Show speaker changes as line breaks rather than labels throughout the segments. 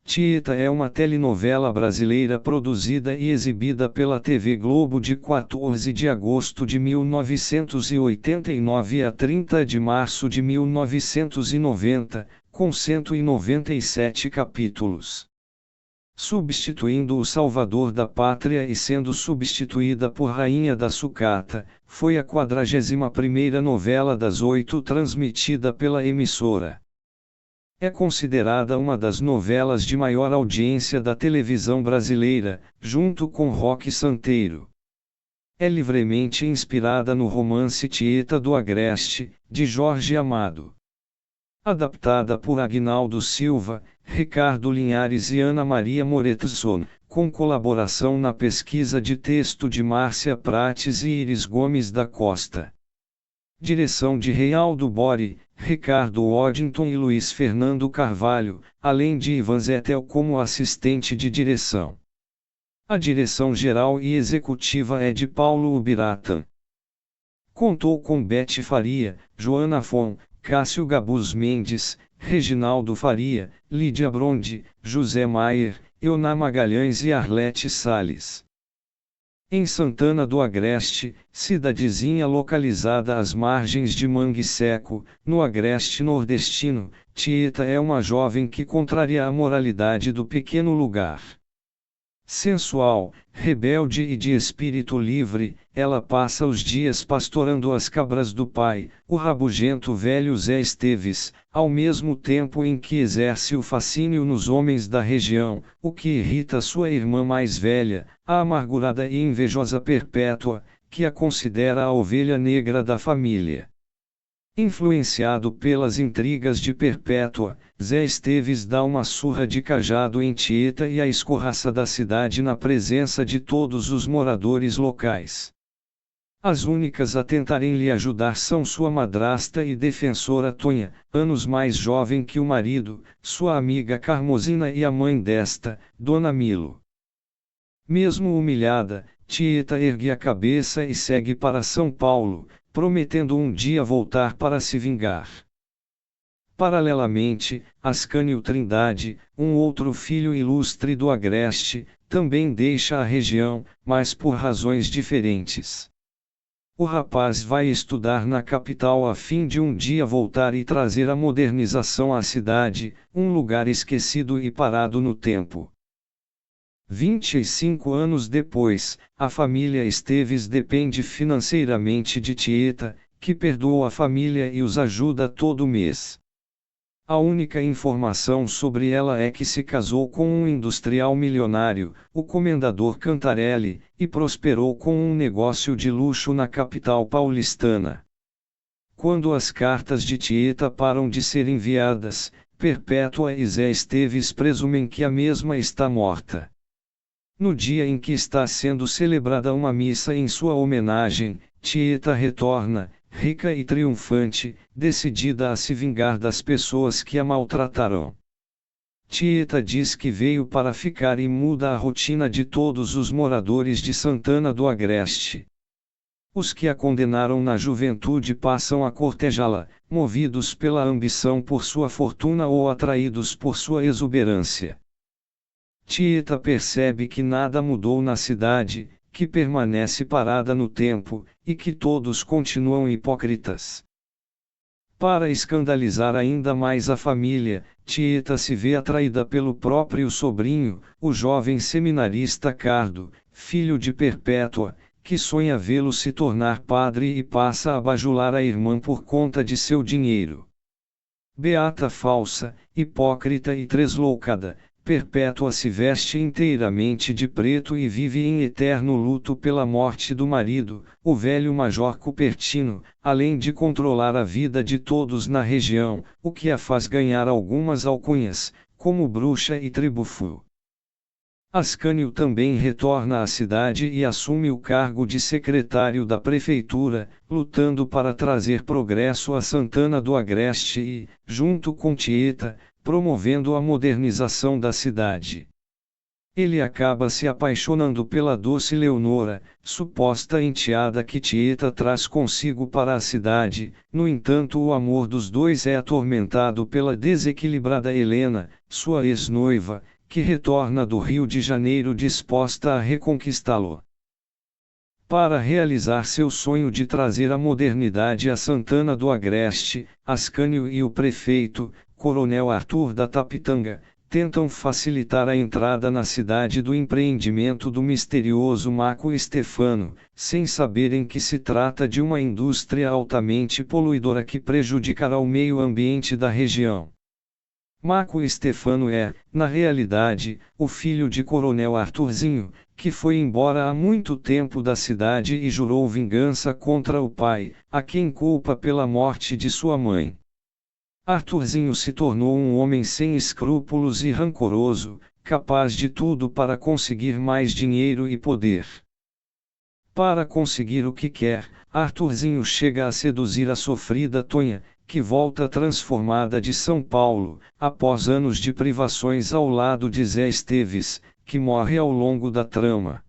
Tieta é uma telenovela brasileira produzida e exibida pela TV Globo de 14 de agosto de 1989 a 30 de março de 1990, com 197 capítulos. Substituindo o Salvador da Pátria e sendo substituída por Rainha da Sucata, foi a 41ª novela das 8 transmitida pela emissora. É considerada uma das novelas de maior audiência da televisão brasileira, junto com Roque Santeiro. É livremente inspirada no romance Tieta do Agreste, de Jorge Amado. Adaptada por Aguinaldo Silva, Ricardo Linhares e Ana Maria Moretson, com colaboração na pesquisa de texto de Márcia Prates e Iris Gomes da Costa. Direção de Reinaldo Bori, Ricardo Waddington e Luiz Fernando Carvalho, além de Ivan Zettel como assistente de direção. A direção geral e executiva é de Paulo Ubiratan. Contou com Bete Faria, Joana Fon, Cássio Gabus Mendes, Reginaldo Faria, Lídia Brondi, José Maier, Euná Magalhães e Arlete Salles. Em Santana do Agreste, cidadezinha localizada às margens de Mangue Seco, no Agreste nordestino, Tieta é uma jovem que contraria a moralidade do pequeno lugar. Sensual, rebelde e de espírito livre, ela passa os dias pastorando as cabras do pai, o rabugento velho Zé Esteves, ao mesmo tempo em que exerce o fascínio nos homens da região, o que irrita sua irmã mais velha, a amargurada e invejosa Perpétua, que a considera a ovelha negra da família. Influenciado pelas intrigas de Perpétua, Zé Esteves dá uma surra de cajado em Tieta e a escorraça da cidade na presença de todos os moradores locais. As únicas a tentarem lhe ajudar são sua madrasta e defensora Tonha, anos mais jovem que o marido, sua amiga Carmosina e a mãe desta, Dona Milo. Mesmo humilhada, Tieta ergue a cabeça e segue para São Paulo, prometendo um dia voltar para se vingar. Paralelamente, Ascânio Trindade, um outro filho ilustre do Agreste, também deixa a região, mas por razões diferentes. O rapaz vai estudar na capital a fim de um dia voltar e trazer a modernização à cidade, um lugar esquecido e parado no tempo. 25 anos depois, a família Esteves depende financeiramente de Tieta, que perdoa a família e os ajuda todo mês. A única informação sobre ela é que se casou com um industrial milionário, o comendador Cantarelli, e prosperou com um negócio de luxo na capital paulistana. Quando as cartas de Tieta param de ser enviadas, Perpétua e Zé Esteves presumem que a mesma está morta. No dia em que está sendo celebrada uma missa em sua homenagem, Tieta retorna, rica e triunfante, decidida a se vingar das pessoas que a maltrataram. Tieta diz que veio para ficar e muda a rotina de todos os moradores de Santana do Agreste. Os que a condenaram na juventude passam a cortejá-la, movidos pela ambição por sua fortuna ou atraídos por sua exuberância. Tieta percebe que nada mudou na cidade, que permanece parada no tempo, e que todos continuam hipócritas. Para escandalizar ainda mais a família, Tieta se vê atraída pelo próprio sobrinho, o jovem seminarista Cardo, filho de Perpétua, que sonha vê-lo se tornar padre e passa a bajular a irmã por conta de seu dinheiro. Beata falsa, hipócrita e tresloucada, Perpétua se veste inteiramente de preto e vive em eterno luto pela morte do marido, o velho Major Cupertino, além de controlar a vida de todos na região, o que a faz ganhar algumas alcunhas, como bruxa e tribufu. Ascânio também retorna à cidade e assume o cargo de secretário da prefeitura, lutando para trazer progresso a Santana do Agreste e, junto com Tieta, promovendo a modernização da cidade. Ele acaba se apaixonando pela doce Leonora, suposta enteada que Tieta traz consigo para a cidade. No entanto, o amor dos dois é atormentado pela desequilibrada Helena, sua ex-noiva, que retorna do Rio de Janeiro disposta a reconquistá-lo. Para realizar seu sonho de trazer a modernidade a Santana do Agreste, Ascânio e o prefeito, Coronel Arthur da Tapitanga, tentam facilitar a entrada na cidade do empreendimento do misterioso Marco Stefano, sem saberem que se trata de uma indústria altamente poluidora que prejudicará o meio ambiente da região. Marco Stefano é, na realidade, o filho de Coronel Arthurzinho, que foi embora há muito tempo da cidade e jurou vingança contra o pai, a quem culpa pela morte de sua mãe. Arthurzinho se tornou um homem sem escrúpulos e rancoroso, capaz de tudo para conseguir mais dinheiro e poder. Para conseguir o que quer, Arthurzinho chega a seduzir a sofrida Tonha, que volta transformada de São Paulo, após anos de privações ao lado de Zé Esteves, que morre ao longo da trama.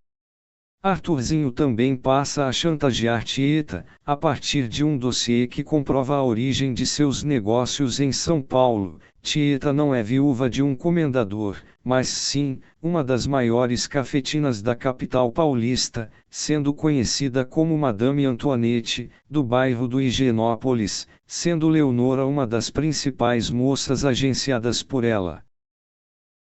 Arthurzinho também passa a chantagear Tieta, a partir de um dossiê que comprova a origem de seus negócios em São Paulo. Tieta não é viúva de um comendador, mas sim, uma das maiores cafetinas da capital paulista, sendo conhecida como Madame Antoinette, do bairro do Higienópolis, sendo Leonora uma das principais moças agenciadas por ela.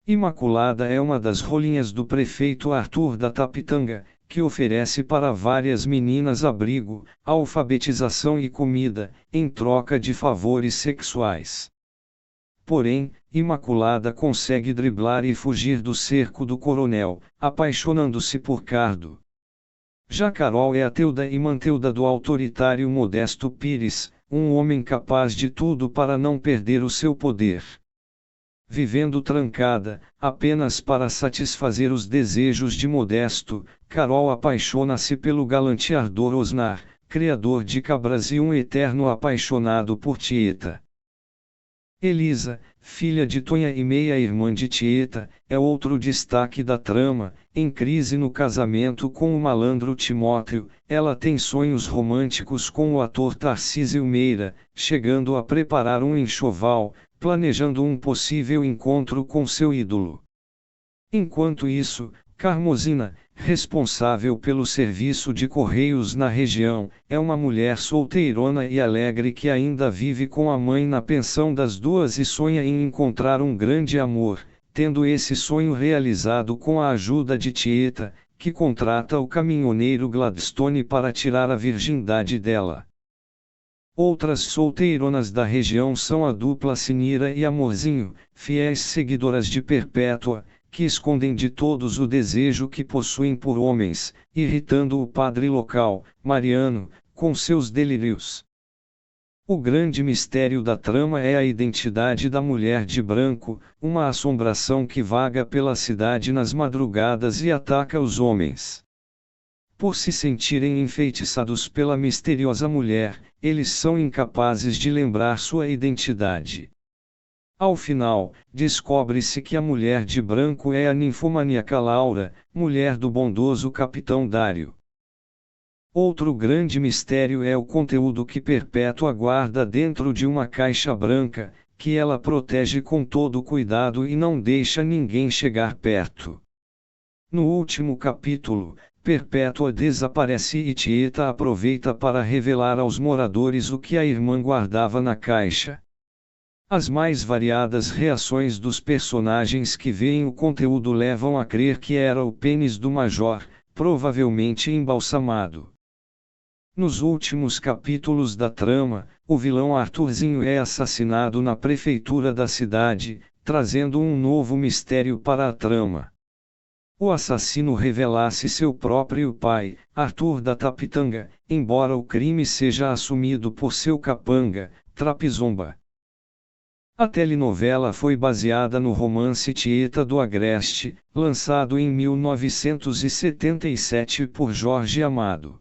Imaculada é uma das rolinhas do prefeito Arthur da Tapitanga, que oferece para várias meninas abrigo, alfabetização e comida, em troca de favores sexuais. Porém, Imaculada consegue driblar e fugir do cerco do coronel, apaixonando-se por Cardo. Já Carol é a Teuda e Manteuda do autoritário Modesto Pires, um homem capaz de tudo para não perder o seu poder. Vivendo trancada, apenas para satisfazer os desejos de Modesto, Carol apaixona-se pelo galanteador Osnar, criador de cabras e um eterno apaixonado por Tieta. Elisa, filha de Tonha e meia-irmã de Tieta, é outro destaque da trama. Em crise no casamento com o malandro Timóteo, ela tem sonhos românticos com o ator Tarcísio Meira, chegando a preparar um enxoval, planejando um possível encontro com seu ídolo. Enquanto isso, Carmosina, responsável pelo serviço de correios na região, é uma mulher solteirona e alegre que ainda vive com a mãe na pensão das duas e sonha em encontrar um grande amor, tendo esse sonho realizado com a ajuda de Tieta, que contrata o caminhoneiro Gladstone para tirar a virgindade dela. Outras solteironas da região são a dupla Sinira e Amorzinho, fiéis seguidoras de Perpétua, que escondem de todos o desejo que possuem por homens, irritando o padre local, Mariano, com seus delírios. O grande mistério da trama é a identidade da mulher de branco, uma assombração que vaga pela cidade nas madrugadas e ataca os homens. Por se sentirem enfeitiçados pela misteriosa mulher, eles são incapazes de lembrar sua identidade. Ao final, descobre-se que a mulher de branco é a ninfomaníaca Laura, mulher do bondoso capitão Dário. Outro grande mistério é o conteúdo que Perpétua guarda dentro de uma caixa branca, que ela protege com todo cuidado e não deixa ninguém chegar perto. No último capítulo, Perpétua desaparece e Tieta aproveita para revelar aos moradores o que a irmã guardava na caixa. As mais variadas reações dos personagens que veem o conteúdo levam a crer que era o pênis do Major, provavelmente embalsamado. Nos últimos capítulos da trama, o vilão Arthurzinho é assassinado na prefeitura da cidade, trazendo um novo mistério para a trama. O assassino revela-se seu próprio pai, Arthur da Tapitanga, embora o crime seja assumido por seu capanga, Trapizomba. A telenovela foi baseada no romance Tieta do Agreste, lançado em 1977 por Jorge Amado.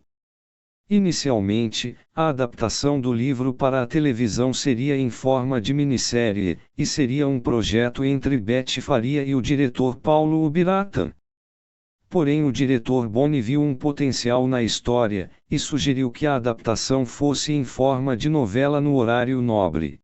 Inicialmente, a adaptação do livro para a televisão seria em forma de minissérie, e seria um projeto entre Bete Faria e o diretor Paulo Ubiratan. Porém o diretor Boni viu um potencial na história, e sugeriu que a adaptação fosse em forma de novela no horário nobre.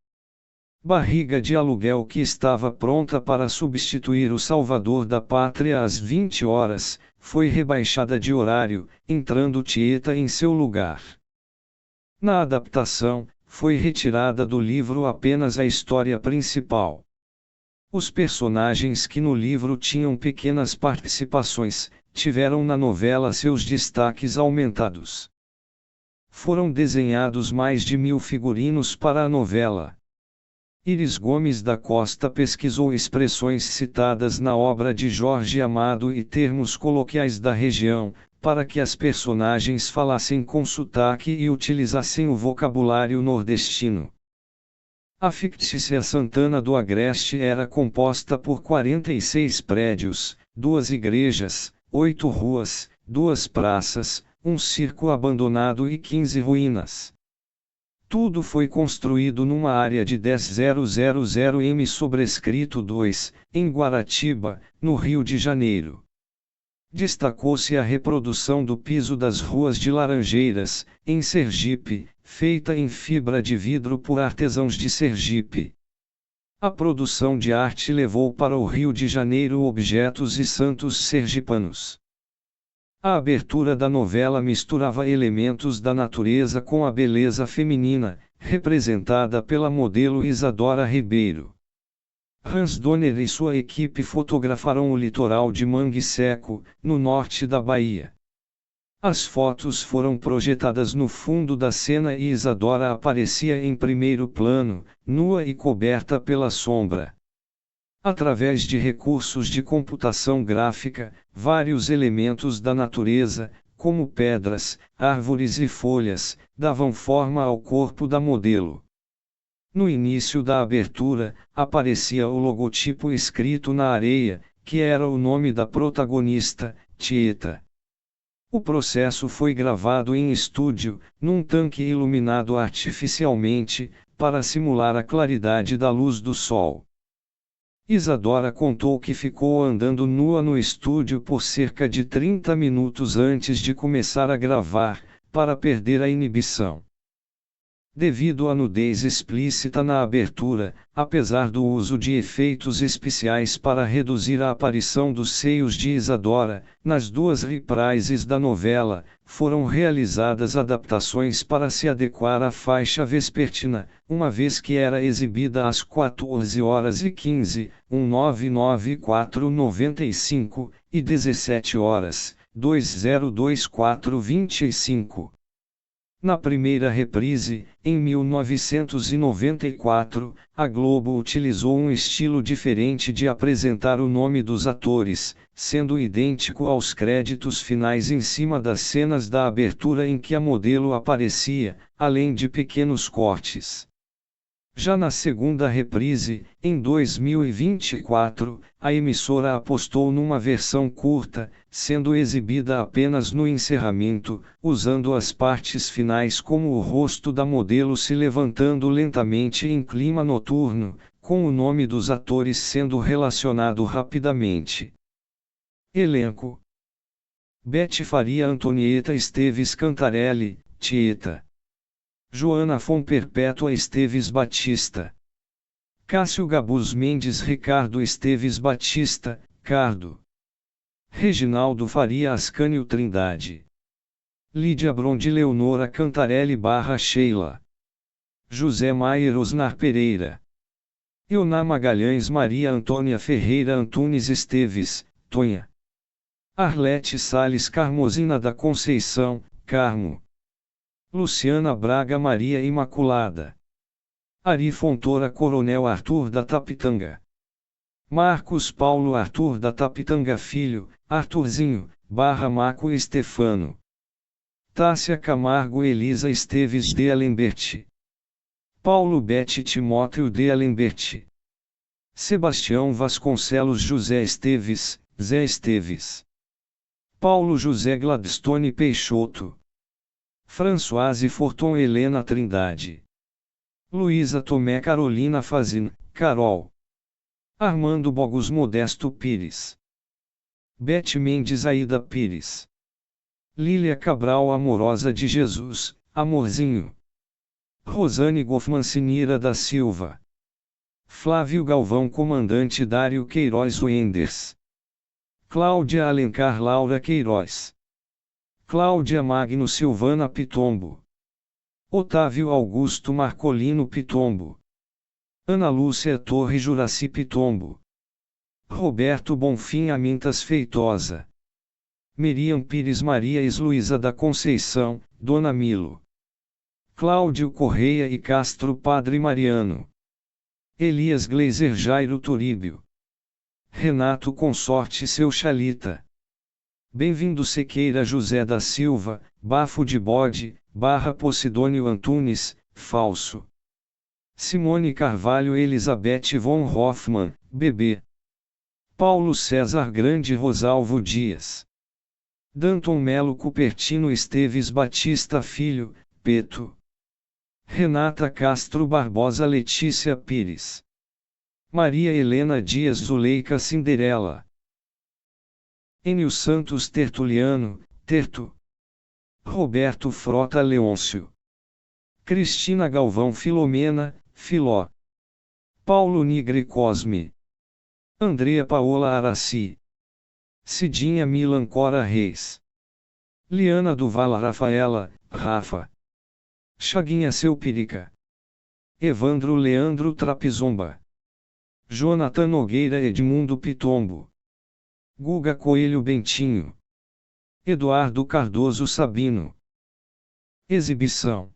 barriga de aluguel que estava pronta para substituir o Salvador da Pátria às 20 horas, foi rebaixada de horário, entrando Tieta em seu lugar. Na adaptação, foi retirada do livro apenas a história principal. Os personagens que no livro tinham pequenas participações, tiveram na novela seus destaques aumentados. Foram desenhados mais de 1000 figurinos para a novela. Iris Gomes da Costa pesquisou expressões citadas na obra de Jorge Amado e termos coloquiais da região, para que as personagens falassem com sotaque e utilizassem o vocabulário nordestino. A fictícia Santana do Agreste era composta por 46 prédios, 2 igrejas, 8 ruas, 2 praças, um circo abandonado e 15 ruínas. Tudo foi construído numa área de 10.000 m sobrescrito 2, em Guaratiba, no Rio de Janeiro. Destacou-se a reprodução do piso das ruas de Laranjeiras, em Sergipe, feita em fibra de vidro por artesãos de Sergipe. A produção de arte levou para o Rio de Janeiro objetos e santos sergipanos. A abertura da novela misturava elementos da natureza com a beleza feminina, representada pela modelo Isadora Ribeiro. Hans Donner e sua equipe fotografaram o litoral de Mangue Seco, no norte da Bahia. As fotos foram projetadas no fundo da cena e Isadora aparecia em primeiro plano, nua e coberta pela sombra. Através de recursos de computação gráfica, vários elementos da natureza, como pedras, árvores e folhas, davam forma ao corpo da modelo. No início da abertura, aparecia o logotipo escrito na areia, que era o nome da protagonista, Tieta. O processo foi gravado em estúdio, num tanque iluminado artificialmente, para simular a claridade da luz do sol. Isadora contou que ficou andando nua no estúdio por cerca de 30 minutos antes de começar a gravar, para perder a inibição. Devido à nudez explícita na abertura, apesar do uso de efeitos especiais para reduzir a aparição dos seios de Isadora, nas 2 reprises da novela, foram realizadas adaptações para se adequar à faixa vespertina, uma vez que era exibida às 14h15, 1994-95, e 17h, 2024-25. Na primeira reprise, em 1994, a Globo utilizou um estilo diferente de apresentar o nome dos atores, sendo idêntico aos créditos finais em cima das cenas da abertura em que a modelo aparecia, além de pequenos cortes. Já na segunda reprise, em 2024, a emissora apostou numa versão curta, sendo exibida apenas no encerramento, usando as partes finais como o rosto da modelo se levantando lentamente em clima noturno, com o nome dos atores sendo relacionado rapidamente. Elenco: Beth Faria, Antonieta Esteves Cantarelli, Tieta. Joana Fon Perpétua Esteves Batista. Cássio Gabus Mendes Ricardo Esteves Batista, Cardo. Reginaldo Faria Ascânio Trindade. Lídia Brondi Leonora Cantarelli Sheila. José Maier Osnar Pereira. Euná Magalhães Maria Antônia Ferreira Antunes Esteves, Tonha. Arlete Sales Carmosina da Conceição, Carmo. Luciana Braga Maria Imaculada. Ari Fontoura Coronel Arthur da Tapitanga. Marcos Paulo Arthur da Tapitanga Filho, Arthurzinho, Maco Estefano. Tássia Camargo Elisa Esteves de Alembert. Paulo Bete Timóteo de Alembert. Sebastião Vasconcelos José Esteves, Zé Esteves. Paulo José Gladstone Peixoto. Françoise Forton Helena Trindade. Luísa Tomé Carolina Fazin, Carol. Armando Bogos Modesto Pires. Bete Mendes Aida Pires. Lília Cabral Amorosa de Jesus, Amorzinho. Rosane Goffman Sinira da Silva. Flávio Galvão Comandante Dário Queiroz Wenders. Cláudia Alencar Laura Queiroz. Cláudia Magno Silvana Pitombo. Otávio Augusto Marcolino Pitombo. Ana Lúcia Torre Juraci Pitombo. Roberto Bonfim Amintas Feitosa. Miriam Pires Marias Luísa da Conceição, Dona Milo. Cláudio Correia e Castro Padre Mariano. Elias Gleiser Jairo Turíbio. Renato Consorte Seu Chalita. Bem-vindo Sequeira José da Silva, Bafo de Bode, Barra Posidônio Antunes, Falso. Simone Carvalho Elizabeth von Hoffmann, bebê. Paulo César Grande Rosalvo Dias. Danton Melo Cupertino Esteves Batista Filho, Peto. Renata Castro Barbosa Letícia Pires. Maria Helena Dias Zuleika Cinderela. Enio Santos Tertuliano, Terto. Roberto Frota Leôncio. Cristina Galvão Filomena, Filó. Paulo Nigre Cosme. Andrea Paola Araci. Cidinha Milan Cora Reis. Liana Duval Rafaela, Rafa. Chaguinha Seu Pirica. Evandro Leandro Trapizomba. Jonathan Nogueira Edmundo Pitombo. Guga Coelho Bentinho. Eduardo Cardoso Sabino. Exibição.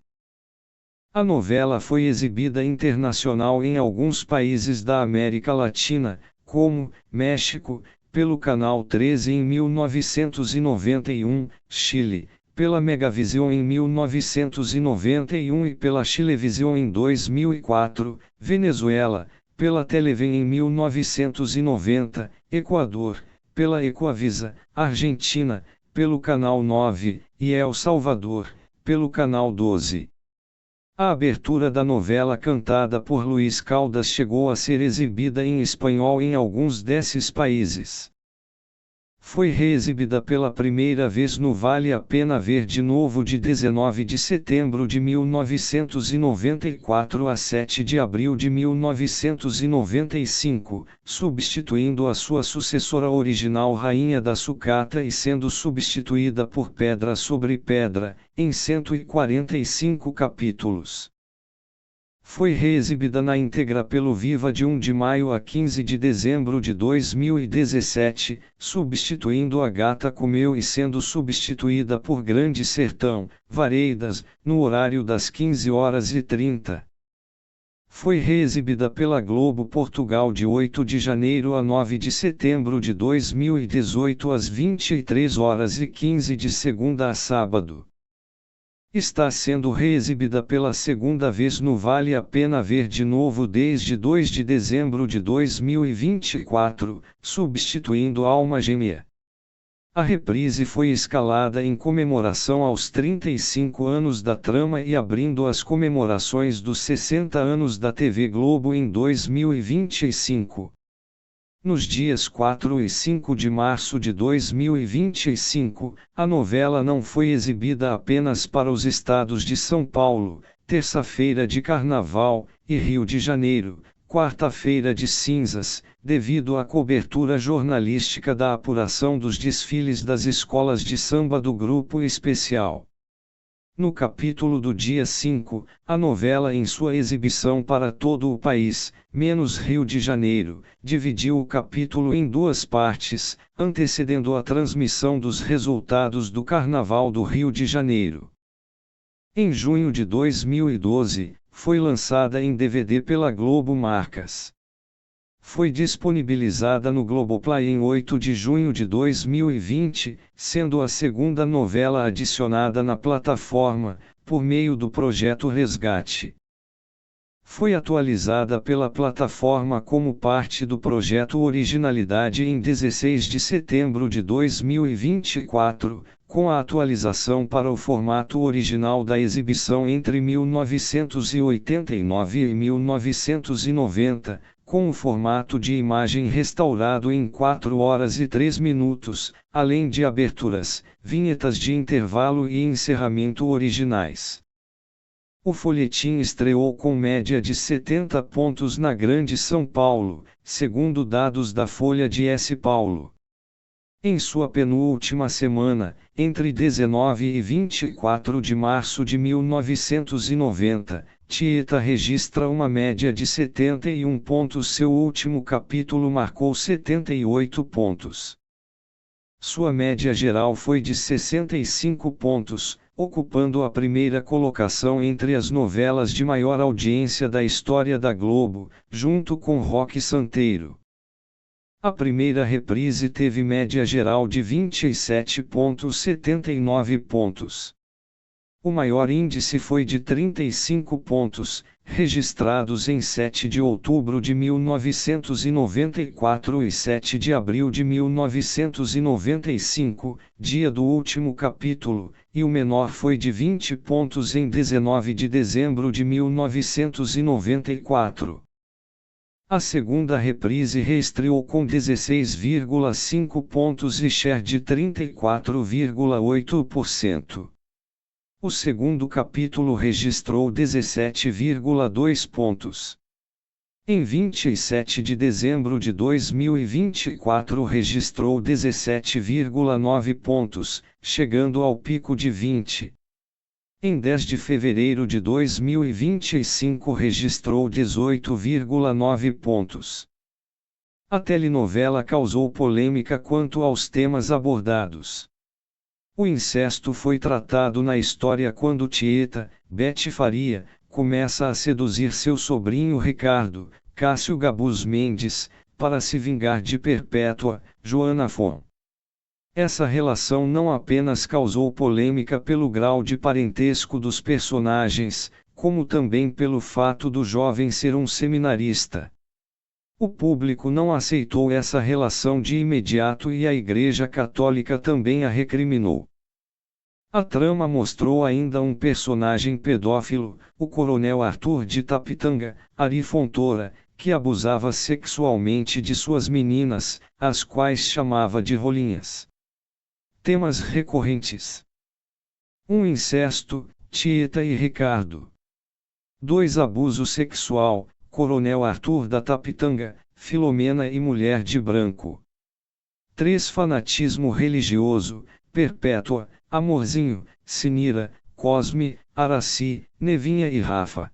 A novela foi exibida internacional em alguns países da América Latina, como México, pelo Canal 13 em 1991, Chile, pela Megavision em 1991 e pela Chilevisión em 2004, Venezuela, pela Televen em 1990, Equador, pela Ecoavisa, Argentina, pelo Canal 9, e El Salvador, pelo Canal 12. A abertura da novela cantada por Luís Caldas chegou a ser exibida em espanhol em alguns desses países. Foi reexibida pela primeira vez no Vale a Pena Ver de Novo de 19 de setembro de 1994 a 7 de abril de 1995, substituindo a sua sucessora original Rainha da Sucata e sendo substituída por Pedra sobre Pedra, em 145 capítulos. Foi reexibida na íntegra pelo Viva de 1 de maio a 15 de dezembro de 2017, substituindo A Gata Comeu e sendo substituída por Grande Sertão, Vareidas, no horário das 15h30. Foi reexibida pela Globo Portugal de 8 de janeiro a 9 de setembro de 2018 às 23h15 de segunda a sábado. Está sendo reexibida pela segunda vez no Vale a Pena Ver de Novo desde 2 de dezembro de 2024, substituindo Alma Gêmea. A reprise foi escalada em comemoração aos 35 anos da trama e abrindo as comemorações dos 60 anos da TV Globo em 2025. Nos dias 4 e 5 de março de 2025, a novela não foi exibida apenas para os estados de São Paulo, terça-feira de Carnaval, e Rio de Janeiro, quarta-feira de Cinzas, devido à cobertura jornalística da apuração dos desfiles das escolas de samba do Grupo Especial. No capítulo do dia 5, a novela em sua exibição para todo o país, menos Rio de Janeiro, dividiu o capítulo em duas partes, antecedendo a transmissão dos resultados do Carnaval do Rio de Janeiro. Em junho de 2012, foi lançada em DVD pela Globo Marcas. Foi disponibilizada no Globoplay em 8 de junho de 2020, sendo a segunda novela adicionada na plataforma, por meio do projeto Resgate. Foi atualizada pela plataforma como parte do projeto Originalidade em 16 de setembro de 2024, com a atualização para o formato original da exibição entre 1989 e 1990, com o formato de imagem restaurado em 4 horas e 3 minutos, além de aberturas, vinhetas de intervalo e encerramento originais. O folhetim estreou com média de 70 pontos na Grande São Paulo, segundo dados da Folha de S. Paulo. Em sua penúltima semana, entre 19 e 24 de março de 1990, Tieta registra uma média de 71 pontos. Seu último capítulo marcou 78 pontos. Sua média geral foi de 65 pontos, ocupando a primeira colocação entre as novelas de maior audiência da história da Globo, junto com Roque Santeiro. A primeira reprise teve média geral de 27,79 pontos. O maior índice foi de 35 pontos, registrados em 7 de outubro de 1994 e 7 de abril de 1995, dia do último capítulo, e o menor foi de 20 pontos em 19 de dezembro de 1994. A segunda reprise reestreou com 16,5 pontos e share de 34,8%. O segundo capítulo registrou 17,2 pontos. Em 27 de dezembro de 2024 registrou 17,9 pontos, chegando ao pico de 20. Em 10 de fevereiro de 2025 registrou 18,9 pontos. A telenovela causou polêmica quanto aos temas abordados. O incesto foi tratado na história quando Tieta, Beth Faria, começa a seduzir seu sobrinho Ricardo, Cássio Gabus Mendes, para se vingar de Perpétua, Joana Fon. Essa relação não apenas causou polêmica pelo grau de parentesco dos personagens, como também pelo fato do jovem ser um seminarista. O público não aceitou essa relação de imediato e a Igreja Católica também a recriminou. A trama mostrou ainda um personagem pedófilo, o Coronel Arthur de Tapitanga, Ari Fontoura, que abusava sexualmente de suas meninas, as quais chamava de rolinhas. Temas recorrentes: 1. Incesto, Tieta e Ricardo. 2. Abuso sexual, Coronel Arthur da Tapitanga, Filomena e Mulher de Branco. 3. Fanatismo religioso, Perpétua, Amorzinho, Sinira, Cosme, Araci, Nevinha e Rafa.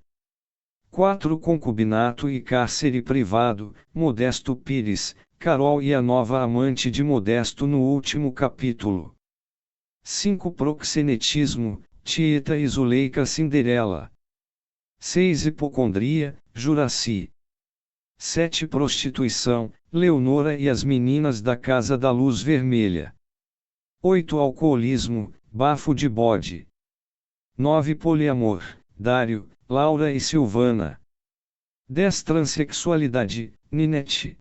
4. Concubinato e cárcere privado, Modesto Pires, Carol e a nova amante de Modesto no último capítulo. 5. Proxenetismo, Tieta e Zuleika Cinderela. 6. Hipocondria, Juraci. 7. Prostituição, Leonora e as meninas da Casa da Luz Vermelha. 8. Alcoolismo, Bafo de Bode. 9. Poliamor, Dário, Laura e Silvana. 10. Transexualidade, Ninete.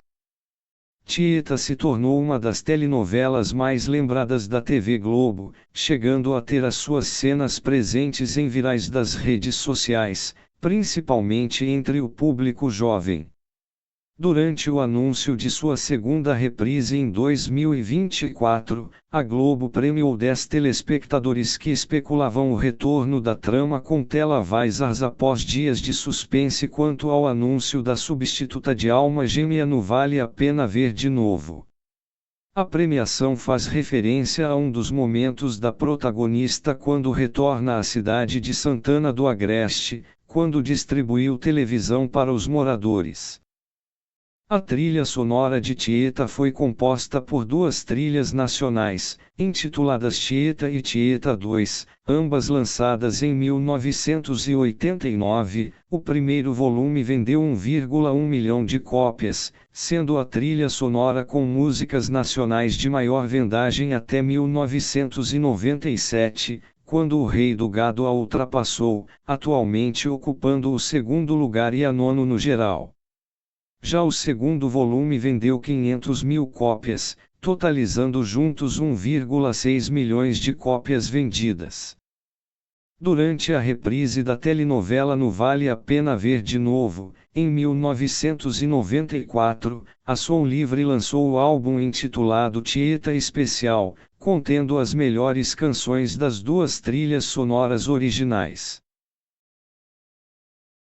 Tieta se tornou uma das telenovelas mais lembradas da TV Globo, chegando a ter as suas cenas presentes em virais das redes sociais, principalmente entre o público jovem. Durante o anúncio de sua segunda reprise em 2024, a Globo premiou 10 telespectadores que especulavam o retorno da trama com televisões após dias de suspense quanto ao anúncio da substituta de Alma Gêmea no Vale a Pena Ver de Novo. A premiação faz referência a um dos momentos da protagonista quando retorna à cidade de Santana do Agreste, quando distribuiu televisão para os moradores. A trilha sonora de Tieta foi composta por duas trilhas nacionais, intituladas Tieta e Tieta 2, ambas lançadas em 1989. O primeiro volume vendeu 1,1 milhão de cópias, sendo a trilha sonora com músicas nacionais de maior vendagem até 1997, quando o Rei do Gado a ultrapassou, atualmente ocupando o segundo lugar e a nono no geral. Já o segundo volume vendeu 500 mil cópias, totalizando juntos 1,6 milhões de cópias vendidas. Durante a reprise da telenovela no Vale a Pena Ver de Novo, em 1994, a Som Livre lançou o álbum intitulado Tieta Especial, contendo as melhores canções das duas trilhas sonoras originais.